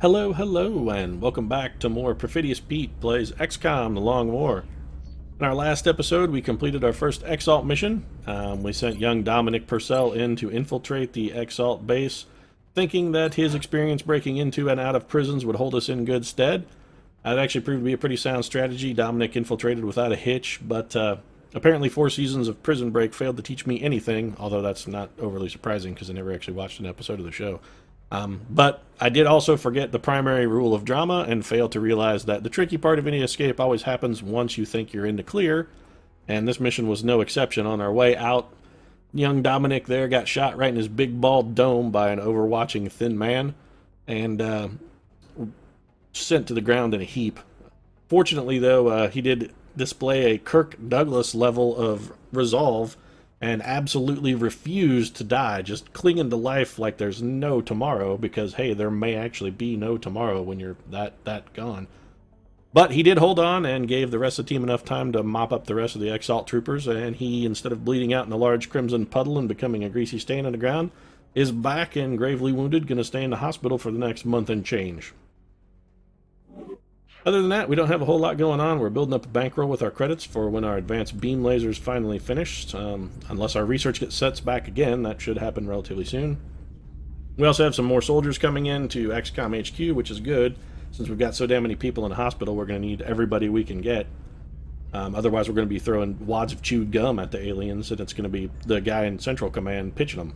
Hello, hello, and welcome back to more Perfidious Pete Plays XCOM, The Long War. In our last episode, we completed our first Exalt mission. We sent young Dominic Purcell in to infiltrate the Exalt base, thinking that his experience breaking into and out of prisons would hold us in good stead. That actually proved to be a pretty sound strategy. Dominic infiltrated without a hitch, but apparently 4 seasons of Prison Break failed to teach me anything, although that's not overly surprising because I never actually watched an episode of the show. But I did also forget the primary rule of drama and fail to realize that the tricky part of any escape always happens once you think you're in the clear, and this mission was no exception. On our way out, young Dominic there got shot right in his big bald dome by an overwatching thin man, and sent to the ground in a heap. Fortunately, though, he did display a Kirk Douglas level of resolve and absolutely refused to die, just clinging to life like there's no tomorrow, because, hey, there may actually be no tomorrow when you're that gone. But he did hold on and gave the rest of the team enough time to mop up the rest of the Exalt troopers, and he, instead of bleeding out in a large crimson puddle and becoming a greasy stain on the ground, is back and gravely wounded, going to stay in the hospital for the next month and change. Other than that, we don't have a whole lot going on. We're building up a bankroll with our credits for when our advanced beam lasers finally finished. Unless our research gets set back again, that should happen relatively soon. We also have some more soldiers coming in to XCOM HQ, which is good. Since we've got so damn many people in the hospital, we're going to need everybody we can get. Otherwise, we're going to be throwing wads of chewed gum at the aliens, and it's going to be the guy in Central Command pitching them.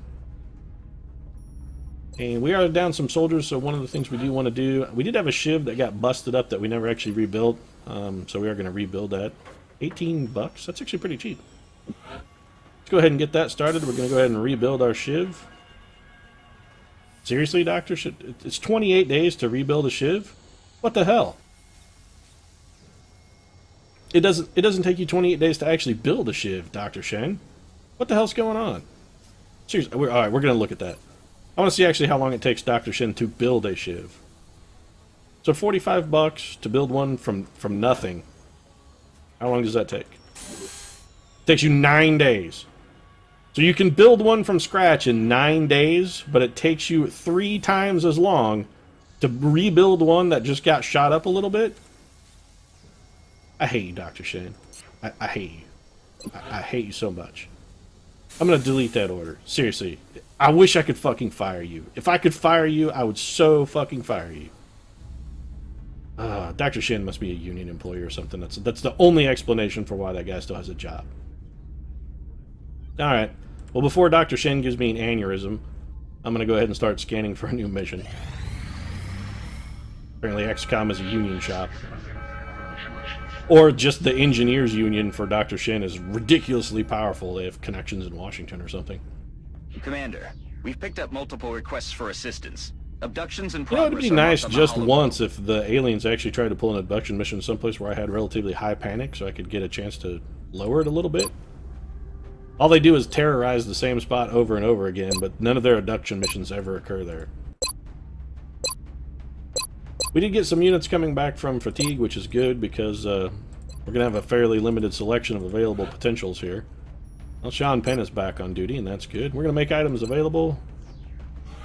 And we are down some soldiers, so one of the things we do want to do... We did have a SHIV that got busted up that we never actually rebuilt, so we are going to rebuild that. 18 bucks? That's actually pretty cheap. Let's go ahead and get that started. We're going to go ahead and rebuild our SHIV. Seriously, Doctor? It's 28 days to rebuild a SHIV? What the hell? It doesn't take you 28 days to actually build a SHIV, Dr. Shen. What the hell's going on? Seriously, alright, we're going to look at that. I want to see actually how long it takes Dr. Shin to build a SHIV. So 45 bucks to build one from nothing. How long does that take? It takes you 9 days. So you can build one from scratch in 9 days, but it takes you 3 times as long to rebuild one that just got shot up a little bit? I hate you, Dr. Shin. I hate you. I hate you so much. I'm going to delete that order. Seriously. I wish I could fucking fire you. If I could fire you, I would so fucking fire you. Dr. Shin must be a union employee or something. That's the only explanation for why that guy still has a job. Alright. Well, before Dr. Shin gives me an aneurysm, I'm going to go ahead and start scanning for a new mission. Apparently XCOM is a union shop. Or just the engineers union for Dr. Shin is ridiculously powerful. They have connections in Washington or something. Commander, we've picked up multiple requests for assistance. Abductions and progress. You know, it'd be nice just once if the aliens actually tried to pull an abduction mission someplace where I had relatively high panic, so I could get a chance to lower it a little bit. All they do is terrorize the same spot over and over again, but none of their abduction missions ever occur there. We did get some units coming back from fatigue, which is good because we're going to have a fairly limited selection of available potentials here. Well, Sean Penn is back on duty, and that's good. We're going to make items available.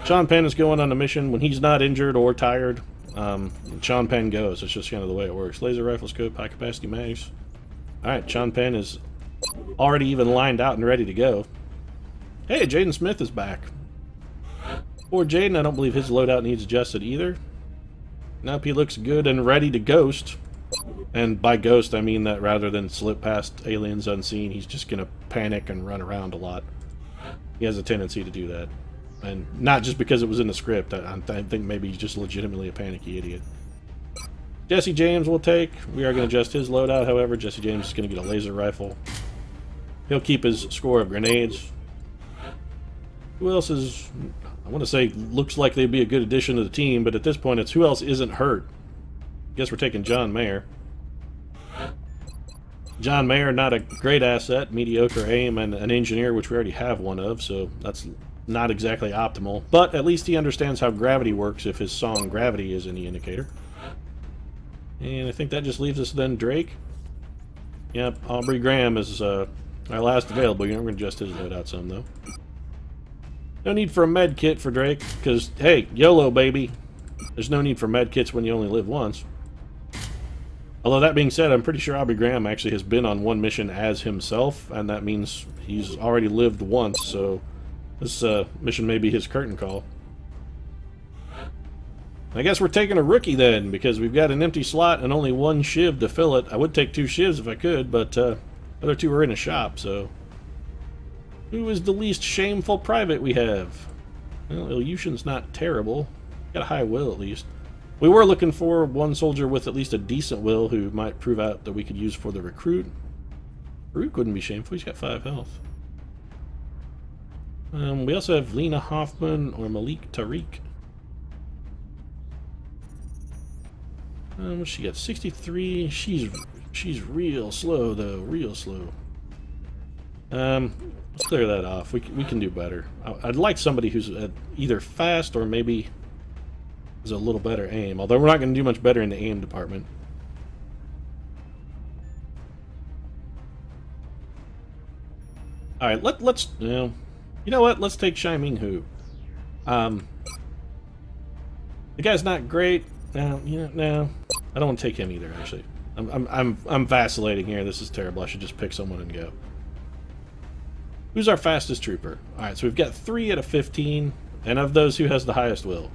Sean Penn is going on a mission. When he's not injured or tired, Sean Penn goes. It's just kind of the way it works. Laser rifle scope, high capacity mags. Alright, Sean Penn is already even lined out and ready to go. Hey, Jaden Smith is back. Poor Jaden, I don't believe his loadout needs adjusted either. Nope, he looks good and ready to ghost. And by ghost, I mean that rather than slip past aliens unseen, he's just going to panic and run around a lot. He has a tendency to do that. And not just because it was in the script. I think maybe he's just legitimately a panicky idiot. Jesse James will take. We are going to adjust his loadout, however. Jesse James is going to get a laser rifle. He'll keep his score of grenades. Who else is... I want to say looks like they'd be a good addition to the team, but at this point it's who else isn't hurt. Guess we're taking John Mayer. John Mayer, not a great asset, mediocre aim, and an engineer, which we already have one of, so that's not exactly optimal. But at least he understands how gravity works if his song Gravity is any indicator. And I think that just leaves us then Drake. Yep, Aubrey Graham is our last available. We're going to adjust his loadout some, though. No need for a med kit for Drake, because, hey, YOLO, baby. There's no need for med kits when you only live once. Although that being said, I'm pretty sure Aubrey Graham actually has been on one mission as himself, and that means he's already lived once, so this mission may be his curtain call. I guess we're taking a rookie then, because we've got an empty slot and only one SHIV to fill it. I would take 2 SHIVs if I could, but the other 2 are in a shop, so... Who is the least shameful private we have? Well, Ilyushin's not terrible. Got a high will, at least. We were looking for one soldier with at least a decent will who might prove out that we could use for the recruit. Farouk wouldn't be shameful. He's got 5 health. We also have Lena Hoffman or Malik Tariq. She got 63. She's real slow, though. Real slow. Let's clear that off. We can do better. I'd like somebody who's either fast or maybe has a little better aim. Although we're not going to do much better in the aim department. All right, let's you know what? Let's take Shai Ming Hu. The guy's not great. No, I don't want to take him either. Actually, I'm vacillating here. This is terrible. I should just pick someone and go. Who's our fastest trooper? All right, so we've got 3 out of 15, and of those, who has the highest will?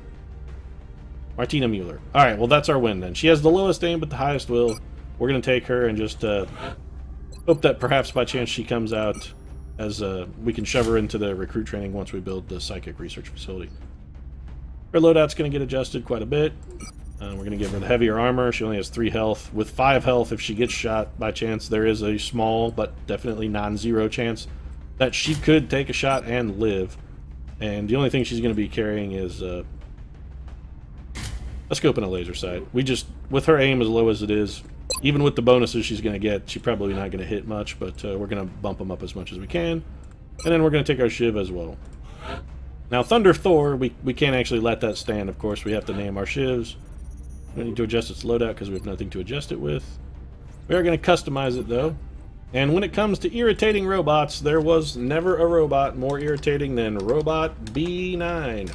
Martina Mueller. All right, well that's our win then. She has the lowest aim but the highest will. We're gonna take her and just hope that perhaps by chance she comes out as we can shove her into the recruit training once we build the psychic research facility. Her loadout's going to get adjusted quite a bit. We're going to give her the heavier armor. She only has 3 health. With 5 health, if she gets shot by chance, there is a small but definitely non-zero chance that she could take a shot and live. And the only thing she's going to be carrying is a scope and a laser sight. We just, with her aim as low as it is, even with the bonuses she's going to get, she's probably not going to hit much, but we're going to bump them up as much as we can. And then we're going to take our SHIV as well. Now, Thunder Thor, we can't actually let that stand, of course. We have to name our SHIVs. We need to adjust its loadout because we have nothing to adjust it with. We are going to customize it, though. And when it comes to irritating robots, there was never a robot more irritating than Robot B9.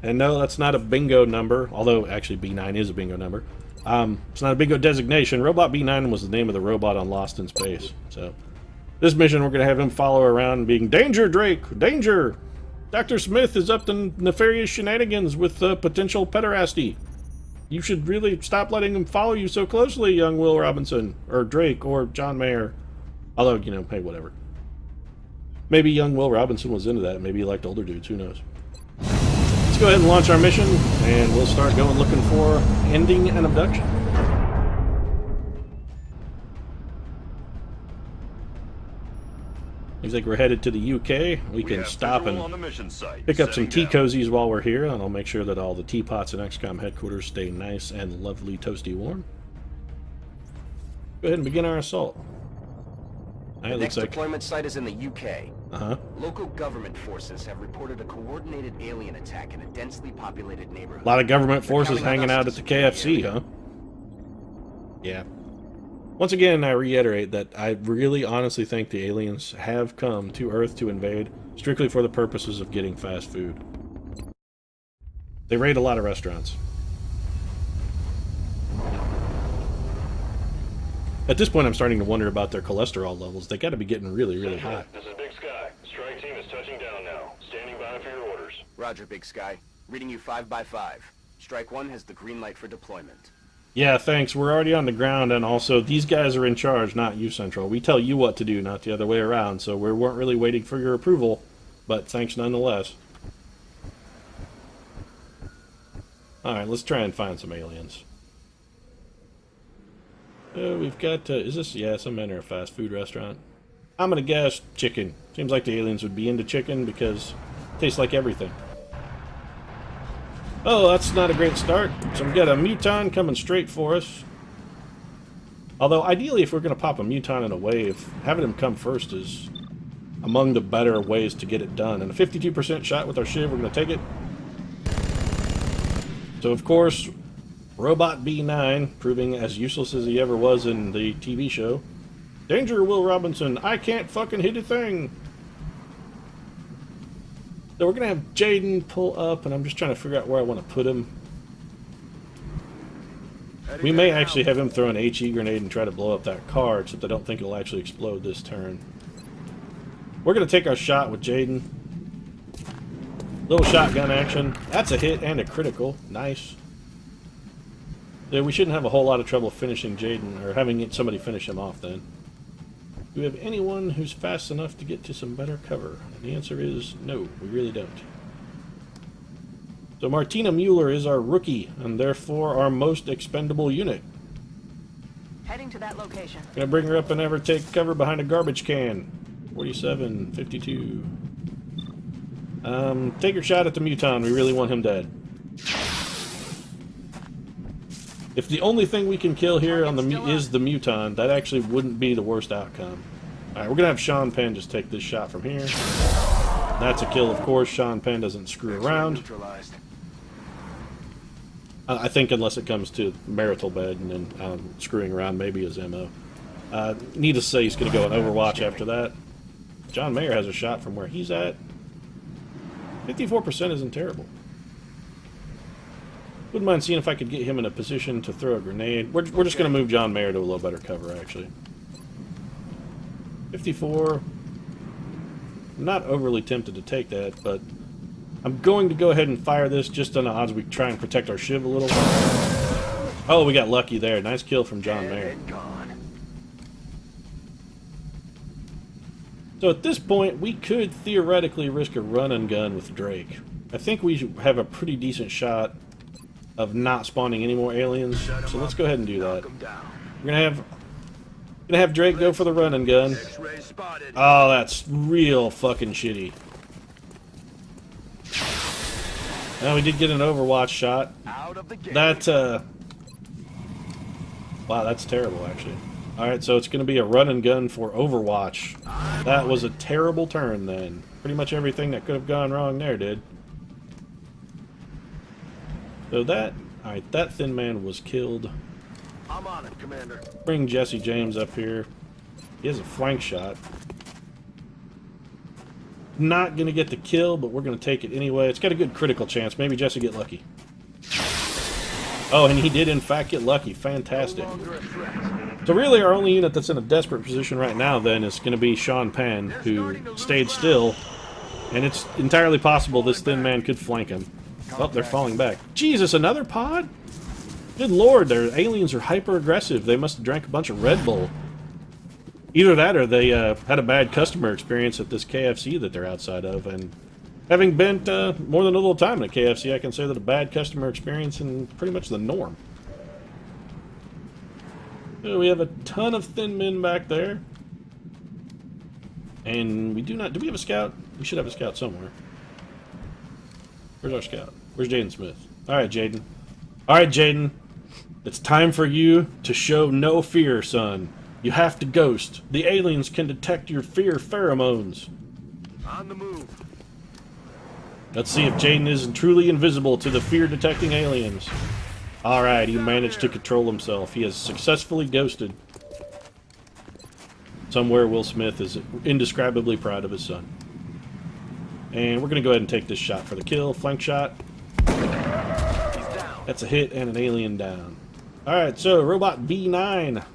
And no, that's not a bingo number, although actually B9 is a bingo number. It's not a bingo designation. Robot B9 was the name of the robot on Lost in Space. So, this mission, we're going to have him follow around being, "Danger, Drake! Danger! Dr. Smith is up to nefarious shenanigans with potential pederasty. You should really stop letting him follow you so closely, young Will Robinson." Or Drake, or John Mayer. Although, you know, hey, whatever. Maybe young Will Robinson was into that. Maybe he liked older dudes. Who knows? Let's go ahead and launch our mission, and we'll start going looking for ending an abduction. Looks like we're headed to the UK. We can stop and pick up some tea cozies while we're here, and I'll make sure that all the teapots in XCOM headquarters stay nice and lovely toasty warm. Go ahead and begin our assault. The next deployment site is in the UK. Uh-huh. Local government forces have reported a coordinated alien attack in a densely populated neighborhood. A lot of government forces hanging out at the KFC, huh? Yeah. Once again, I reiterate that I really honestly think the aliens have come to Earth to invade strictly for the purposes of getting fast food. They raid a lot of restaurants. At this point, I'm starting to wonder about their cholesterol levels. They got to be getting really, really high. This is Big Sky. Strike team is touching down now. Standing by for your orders. Roger, Big Sky. Reading you 5 by 5. Strike 1 has the green light for deployment. Yeah, thanks. We're already on the ground, and also, these guys are in charge, not you, Central. We tell you what to do, not the other way around, so we weren't really waiting for your approval, but thanks nonetheless. Alright, let's try and find some aliens. We've got, is this, yeah, some men are a fast food restaurant. I'm gonna guess chicken. Seems like the aliens would be into chicken because it tastes like everything. Oh, that's not a great start. So we've got a Muton coming straight for us. Although, ideally, if we're going to pop a Muton in a wave, having him come first is among the better ways to get it done. And a 52% shot with our SHIV, we're going to take it. So, of course, Robot B9, proving as useless as he ever was in the TV show. "Danger, Will Robinson. I can't fucking hit a thing." So we're going to have Jaden pull up, and I'm just trying to figure out where I want to put him. We may actually have him throw an HE grenade and try to blow up that car, except I don't think it'll actually explode this turn. We're going to take our shot with Jaden. Little shotgun action. That's a hit and a critical. Nice. Yeah, we shouldn't have a whole lot of trouble finishing Jaden, or having somebody finish him off then. Do we have anyone who's fast enough to get to some better cover? And the answer is no, we really don't. So Martina Mueller is our rookie, and therefore our most expendable unit. Heading to that location. Gonna bring her up and have her take cover behind a garbage can. 47, 52. Take your shot at the Muton. We really want him dead. If the only thing we can kill here on the is the Muton, that actually wouldn't be the worst outcome. Alright, we're gonna have Sean Penn just take this shot from here. That's a kill, of course. Sean Penn doesn't screw around. I think unless it comes to marital bed and then screwing around maybe his MO. Needless to say, he's going to go in Overwatch after that. John Mayer has a shot from where he's at. 54% isn't terrible. Wouldn't mind seeing if I could get him in a position to throw a grenade. We're just going to move John Mayer to a little better cover, actually. 54. I'm not overly tempted to take that, but I'm going to go ahead and fire this just on the odds we try and protect our SHIV a little. Oh, we got lucky there. Nice kill from John Mayer. So at this point, we could theoretically risk a run and gun with Drake. I think we have a pretty decent shot of not spawning any more aliens, so let's go ahead and do that. We're gonna have Drake go for the run and gun. Oh, that's real fucking shitty. Now we did get an Overwatch shot. That, wow, that's terrible, actually. Alright, so it's going to be a run and gun for Overwatch. That was a terrible turn, then. Pretty much everything that could have gone wrong there did. So that... Alright, that thin man was killed. I'm on it, Commander. Bring Jesse James up here. He has a flank shot. Not going to get the kill, but we're going to take it anyway. It's got a good critical chance. Maybe Jesse get lucky. Oh, and he did in fact get lucky. Fantastic. So really our only unit that's in a desperate position right now then is going to be Sean Penn, who stayed still. And it's entirely possible this thin man could flank him. Oh, they're falling back. Jesus, another pod? Good lord, their aliens are hyper-aggressive. They must have drank a bunch of Red Bull. Either that or they had a bad customer experience at this KFC that they're outside of, and having been more than a little time at KFC, I can say that a bad customer experience is pretty much the norm. So we have a ton of thin men back there. And we do not... Do we have a scout? We should have a scout somewhere. Where's our scout? Where's Jaden Smith? Alright, Jaden. Alright, Jaden. It's time for you to show no fear, son. You have to ghost. The aliens can detect your fear pheromones. On the move. Let's see if Jaden is truly invisible to the fear-detecting aliens. Alright, he managed to control himself. He has successfully ghosted. Somewhere Will Smith is indescribably proud of his son. And we're going to go ahead and take this shot for the kill. Flank shot. That's a hit and an alien down. Alright, so Robot B9.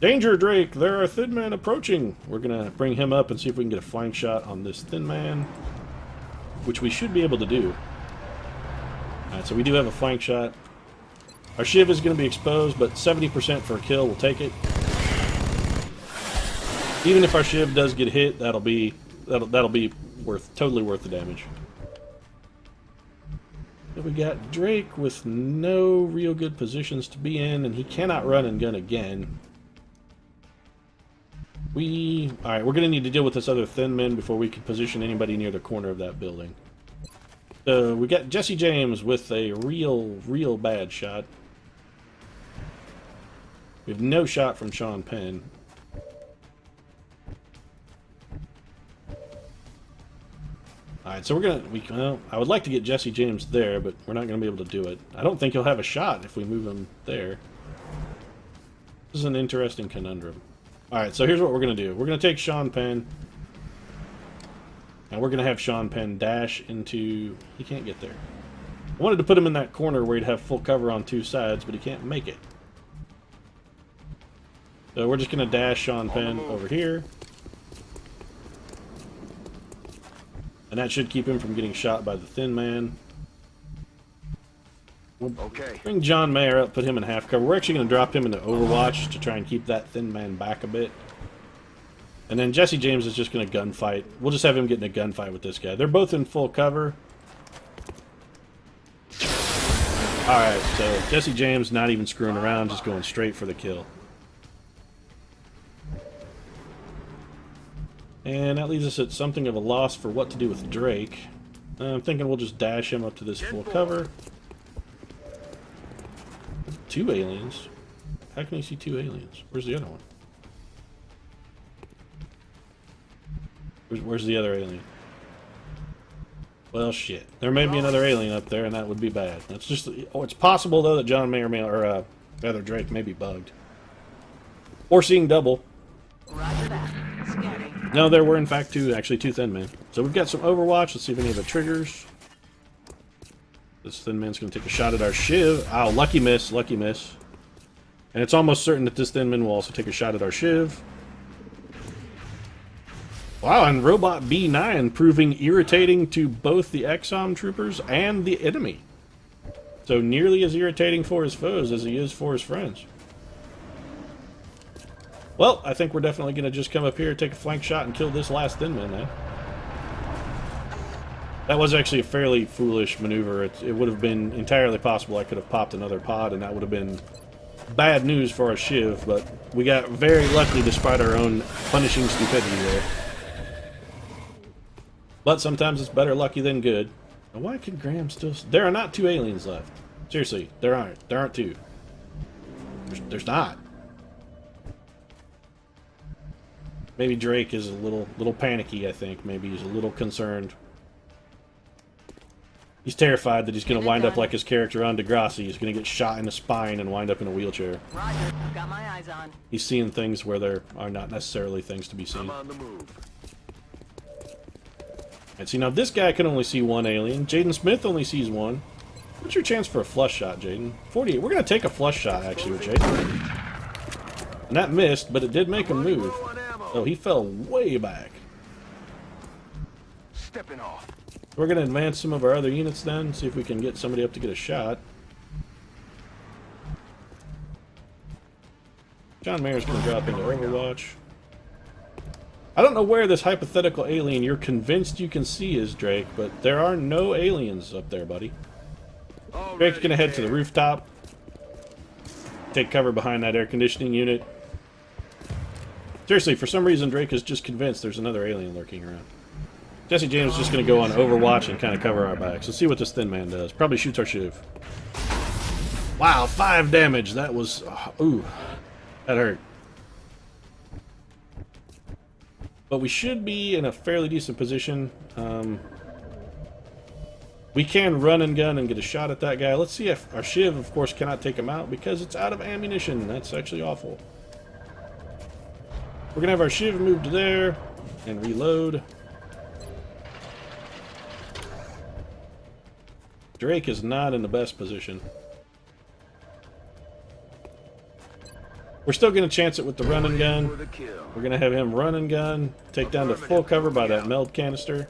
Danger, Drake! There are thin men approaching! We're gonna bring him up and see if we can get a flank shot on this thin man. Which we should be able to do. Alright, so we do have a flank shot. Our SHIV is gonna be exposed, but 70% for a kill, we'll take it. Even if our SHIV does get hit, that'll be totally worth the damage. We got Drake with no real good positions to be in, and he cannot run and gun again. Alright, we're going to need to deal with this other thin man before we can position anybody near the corner of that building. So, we got Jesse James with a real bad shot. We have no shot from Sean Penn. Alright, so we're going to... Well, I would like to get Jesse James there, but we're not going to be able to do it. I don't think he'll have a shot if we move him there. This is an interesting conundrum. Alright, so here's what we're going to do. We're going to take Sean Penn. And we're going to have Sean Penn dash into... He can't get there. I wanted to put him in that corner where he'd have full cover on two sides, but he can't make it. So we're just going to dash Sean Penn over here. And that should keep him from getting shot by the Thin Man. We'll bring John Mayer up, put him in half cover. We're actually going to drop him into Overwatch to try and keep that Thin Man back a bit. And then Jesse James is just going to gunfight. We'll just have him get in a gunfight with this guy. They're both in full cover. Alright, so Jesse James not even screwing around, just going straight for the kill. And that leaves us at something of a loss for what to do with Drake. I'm thinking we'll just dash him up to this full cover. Two aliens? How can you see two aliens? Where's the other one? Where's the other alien? Well, shit. There may be another alien up there, and that would be bad. That's just... Oh, it's possible, though, that John Mayer may... Or, rather, Drake may be bugged. Or seeing double. Roger that. Scanning. No, there were, in fact, two Thin Men. So we've got some Overwatch. Let's see if any of the triggers. This Thin Man's going to take a shot at our SHIV. Ow, lucky miss, lucky miss. And it's almost certain that this Thin Man will also take a shot at our SHIV. Wow, and Robot B9 proving irritating to both the XCOM troopers and the enemy. So nearly as irritating for his foes as he is for his friends. Well, I think we're definitely going to just come up here, take a flank shot, and kill this last Thin Man now. That was actually a fairly foolish maneuver. It would have been entirely possible I could have popped another pod, and that would have been bad news for our SHIV, but we got very lucky despite our own punishing stupidity there. But sometimes it's better lucky than good. Now why can Graham still... There are not two aliens left. Seriously, there aren't. There aren't two. There's not. Maybe Drake is a little panicky, I think. Maybe he's a little concerned. He's terrified that he's going to wind up like his character on Degrassi. He's going to get shot in the spine and wind up in a wheelchair. Roger. Got my eyes on. He's seeing things where there are not necessarily things to be seen. I'm on the move. And see, now this guy can only see one alien. Jaden Smith only sees one. What's your chance for a flush shot, Jaden? 48. We're going to take a flush shot, actually, with Jaden. And that missed, but it did make him move. Oh, he fell way back. Stepping off. We're going to advance some of our other units then, see if we can get somebody up to get a shot. John Mayer's going to drop into Overwatch. I don't know where this hypothetical alien you're convinced you can see is, Drake, but there are no aliens up there, buddy. Drake's going to head to the rooftop. Take cover behind that air conditioning unit. Seriously, for some reason Drake is just convinced there's another alien lurking around. Jesse James is just going to go on Overwatch and kind of cover our backs. Let's see what this Thin Man does. Probably shoots our SHIV. Wow, 5 damage. That was... ooh. That hurt. But we should be in a fairly decent position. We can run and gun and get a shot at that guy. Let's see if our SHIV, of course, cannot take him out because it's out of ammunition. That's actually awful. We're going to have our SHIV move to there and reload. Drake is not in the best position. We're still going to chance it with the run and gun. We're going to have him run and gun, take down to full cover by that meld canister.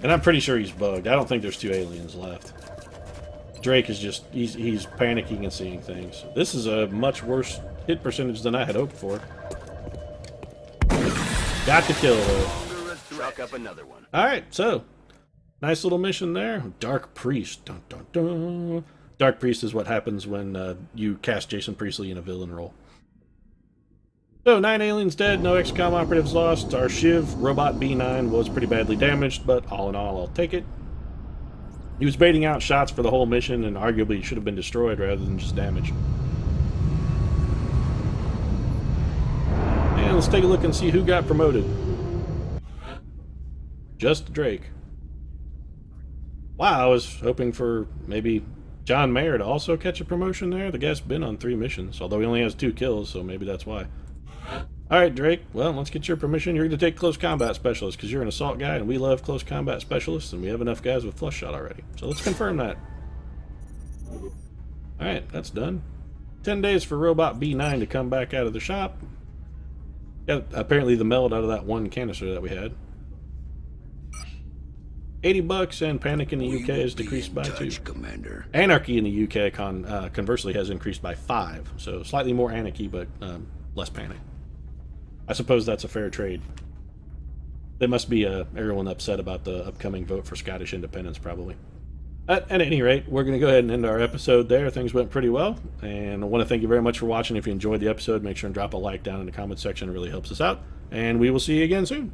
And I'm pretty sure he's bugged. I don't think there's two aliens left. Drake is just, he's panicking and seeing things. This is a much worse hit percentage than I had hoped for. Got the kill, though. Chalk up another one. Alright, so, nice little mission there. Dark Priest. Dun, dun, dun. Dark Priest is what happens when you cast Jason Priestley in a villain role. So, 9 aliens dead, no XCOM operatives lost. Our SHIV, Robot B9, was pretty badly damaged, but all in all, I'll take it. He was baiting out shots for the whole mission, and arguably should have been destroyed rather than just damaged. And let's take a look and see who got promoted. Just Drake. Wow, I was hoping for maybe John Mayer to also catch a promotion there. The guy's been on 3 missions, although he only has 2 kills, so maybe that's why. All right, Drake. Well, let's get your permission. You're going to take close combat specialist because you're an assault guy, and we love close combat specialists, and we have enough guys with flush shot already. So let's confirm that. All right, that's done. 10 days for Robot B9 to come back out of the shop. Got apparently the meld out of that one canister that we had. $80 and panic in the UK is decreased by 2. Commander. Anarchy in the UK conversely has increased by 5. So slightly more anarchy, but less panic. I suppose that's a fair trade. There must be everyone upset about the upcoming vote for Scottish independence, probably. At any rate, we're going to go ahead and end our episode there. Things went pretty well, and I want to thank you very much for watching. If you enjoyed the episode, make sure and drop a like down in the comment section. It really helps us out, and we will see you again soon.